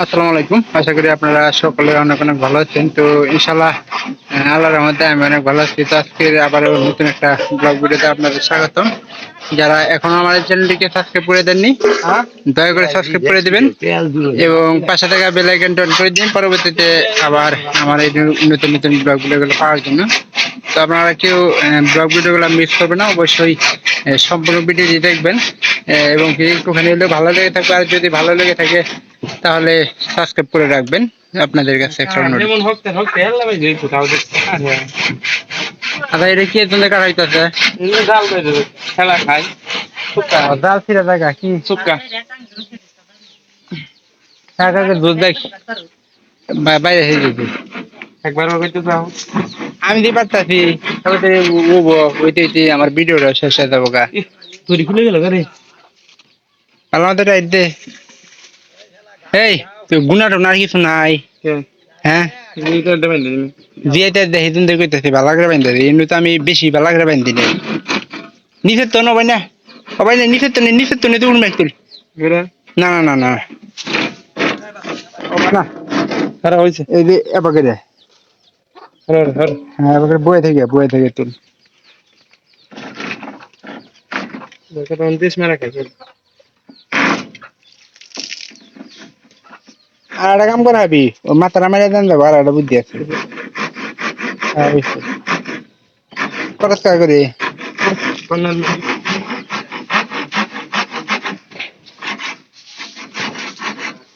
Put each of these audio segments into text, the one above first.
আসসালামু আলাইকুম। আশা করি আপনারা সকলে অনেক অনেক ভালো আছেন। তো ইনশাআল্লাহ আল্লাহর রহমতে আমি অনেক ভালো আছি। তো আজকে আবারও নতুন একটা ব্লগ ভিডিওতে আপনাদের স্বাগতম। যারা এখনো আমার এই চ্যানেলটিকে সাবস্ক্রাইব করে দেননি, দয়া করে সাবস্ক্রাইব করে দিবেন এবং পাশে থাকা বেল আইকনটা অন করে দিন পরবর্তীতে আবার আমার এই নতুন নতুন ব্লগ ভিডিওগুলো পাওয়ার জন্য। তো আপনারা কেউ ব্লগ ভিডিওগুলো মিস করবেন না, অবশ্যই সম্পূর্ণ ভিডিওটি দেখবেন এবং একটুখানি হলেও ভালো লেগে থাকবে। আর যদি ভালো লেগে থাকে তাহলে সাবস্ক্রাইব করে রাখবেন। আপনাদের কাছে একটা অনুরোধ। আচ্ছা, এটা কি এর জন্য কাটাইতেছে? খেলা খাই জাল ছিঁড়া জায়গা কি চুপকা কাকাকে দুধ দেখ বাইরে এসে যেতে একবার করতে যাও আমি দিয়ে পারতাছি। ওইতে আমার ভিডিওটা শেষ হয়ে যাবো গা। তুই খুলে গেল রে আমাদের দে এই তুই গুনা টোনার কিছু নাই? হ্যাঁ জিয়াতে দেখি তুমি দেখতেছি ভালো করে বাইন্দা দিই। এমনি তো আমি বেশি ভালো করে বাইন্দি নেই। নিচের তো নবাই না সবাই না, নিচের তো নেই, নিচের তো নেই, তুই উঠবে তুল। না না না না না খারাপ হয়েছে এই যে এবার করে হ্যাঁ এবার বয়ে থেকে তুল। দেশ মেরা খাই আর একটা কাম করা হবি, ও মাথাটা মেরে দেন যাবো। আর একটা বুদ্ধি আছে। হ্যাঁ বুঝছি খরচ কাজ করি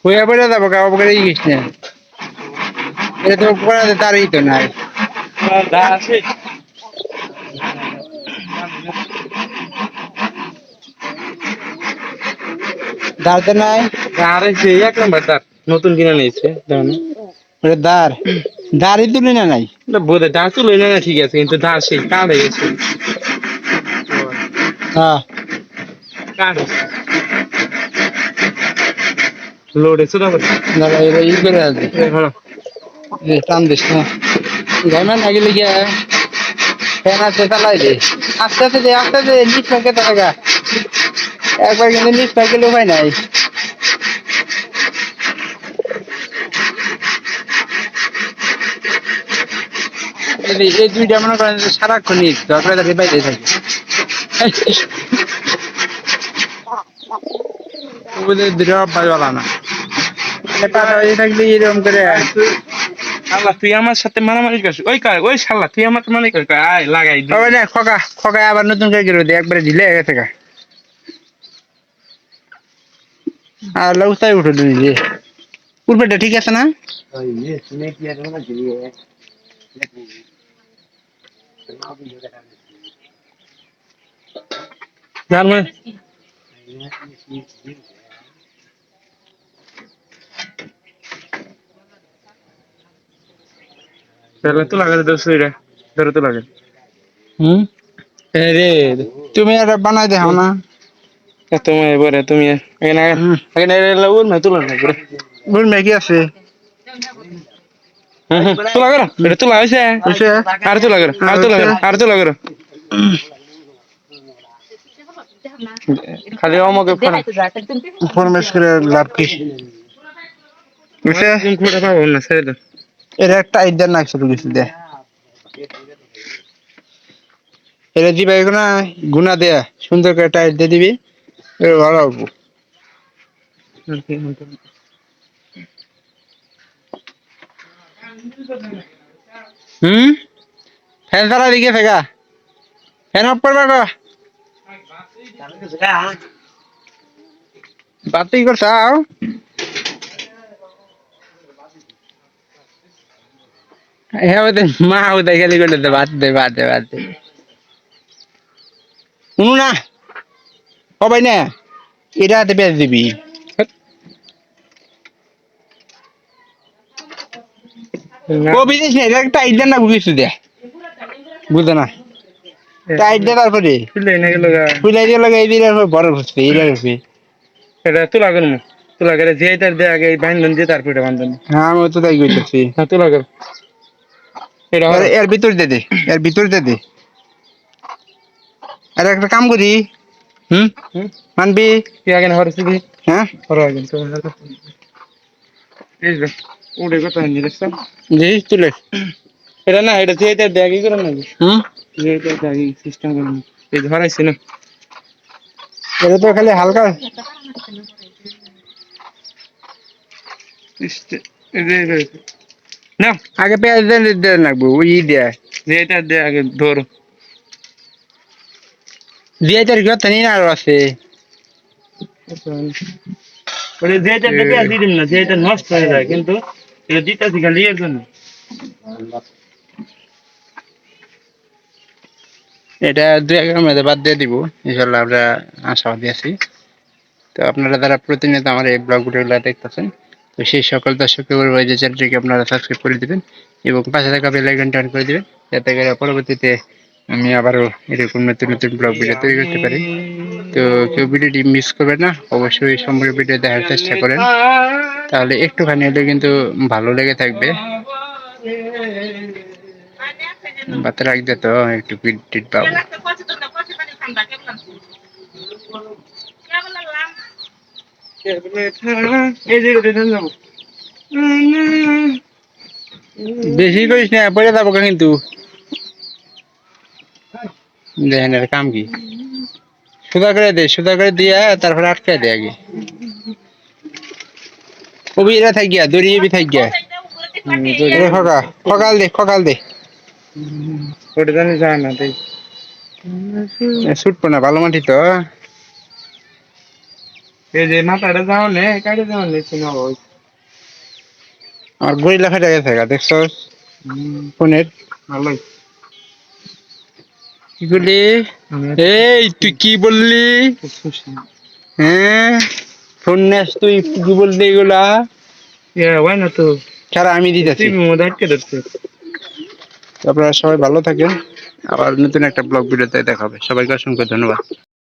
হইয়া পড়ে যাবো গা করে গিয়েছ না। এটা তো করা তারই তো নাই। দাঁড়তে নাই এক নাম্বার তার নতুন কিনে নিয়েছে ওটা দাঁড় দাঁড়ই তুলি না নাই বোধহয় দাঁড় তো লই না ঠিক আছে কিন্তু দাঁড় সেই কাঠ হয়ে গেছে হ্যাঁ কাঠ লোড এসে দাও দাঁড়া এটা ই করে আসবে টান দিস না গাইমান থাকিলে গিয়া ফ্যান আছে চালাই দে আস্তে আস্তে দে আস্তে আস্তে নিচ থাকে টাকা একবার কিন্তু নিচ থাকলে উপায় নাই। এই দুইটা মনে করেন সারাক্ষণ নিচ দরকার বাইরে থাকে দুটো অভ্যাস না থাকলে এরকম করে শালা তুই আমার সাথে মারামারি করছিস ওই শালা তুই আমার মানে আয় লাগাই হবে না। খোকা খোকা আবার নতুন করে গেল একবারে ঢিলে হয়ে গেছে গা। আর লউসাই উঠে নিজে উঠবেটা ঠিক আছে না? জার্মান তাহলে তো লাগাতে দোষ রে ধরে তো লাগে রে তুমি একটা বানাই দেখাও না। তুমি এবারে তুমি এখানে এখানে লাগুন না তুলা না বুঝ কি আছে তুলা করো এটা তুলা হয়েছে আর তুলা করো আর তুলা করো আর তুলা করো খালি আমাকে ফরমেশ করে লাভ কি বুঝছে? খুঁড়ে পাবো না ছেড়ে দাও এর একটা আইডিয়া না শুরু কিছু দে এটা দিবা এগুলো গুনা দেয়া সুন্দর করে টাইট দিয়ে দিবি ভালো হবো। ফ্যান চালা দিকে ফেকা ফ্যান অফ করবা গো বাতি করছাও হ্যাঁ মা উদয় খালি করে দে বাদ দে বাদ দে বাদ দে শুনু না সবাই না এটা হাতে বেচ দিবি কবি দিস না এটা একটা আইডিয়া না কিছু দে বুঝে না টাইট দে তারপরে ফুলাই দিয়ে লাগে এই দিয়ে বড় হচ্ছে এই লাগবে এটা তুলা করুন তুলা করে যে তার দে আগে বান্ধন দিয়ে তারপরে বান্ধন হ্যাঁ আমি তো তাই কইতেছি হ্যাঁ তুলা কর এটা এর ভিতর দে দে এর ভিতর দে দে আর একটা কাম করি মানবি কি আগে হরছি দি হ্যাঁ হর আগে তো এই যে উড়ে কথা হয়নি দেখছো জি তুলে এটা না এটা যে এটা দেখি করে না হুম যে এটা দেখি সিস্টেম করে না এই ধরাইছে না এটা তো খালি হালকা এই যে না আগে পেঁয়াজ দেন লাগবো ওই দেয় যে এটা দে আগে ধরো দিয়ে তার কথা নিয়ে আরো আছে ওরে যে এটা দিতে দিদিম না যে এটা নষ্ট হয়ে যায় কিন্তু এটা দিতে খালি এর জন্য এটা 2-1 মধ্যে বাদ দিয়ে দিব ইনশাল্লাহ আমরা আশাবাদী আছি তো আপনারা যারা প্রতিনিয়ত আমার এই ব্লগ ভিডিওগুলো দেখতেছেন তো সেই সকল দর্শককে বলবো যে চ্যানেলটিকে আপনারা সাবস্ক্রাইব করে দিবেন এবং পাশে থাকা বেল আইকনটা অন করে দিবেন যাতে করে পরবর্তীতে আমি আবারও এরকম নতুন নতুন ব্লগ ভিডিও তৈরি করতে পারি তো কেউ ভিডিওটি মিস করবেন না অবশ্যই সম্পূর্ণ ভিডিও দেখার চেষ্টা করেন তাহলে একটুখানি হলেও কিন্তু ভালো লেগে থাকবে বাতে রাখবে তো একটু পিট পাবো এই যে এটা দেন যাবো বেশি করিস না পড়ে যাবো কিন্তু দেখেন এর কাম কি সুদা করে দিয়ে তারপরে আটকে দে আগে কবিরা থাক গিয়া দড়িয়ে বি থাক গিয়া খকাল দে ওটা জানি যায় না তাই ছুটবো না ভালো মাটি তো এই যে মাথাটা যাও নে কাটে যাও নে চিনা ওই আমার গড়ি লেখা গেছে দেখছো ফোনের ভালোই কি বললি এই তুই কি বললি হ্যাঁ ফোন নেস তুই কি বললি এগুলা হয় না তো ছাড়া আমি দিতেছি আটকে ধরছে আপনারা সবাই ভালো থাকেন আবার নতুন একটা ব্লগ ভিডিওতে দেখা হবে সবাইকে অসংখ্য ধন্যবাদ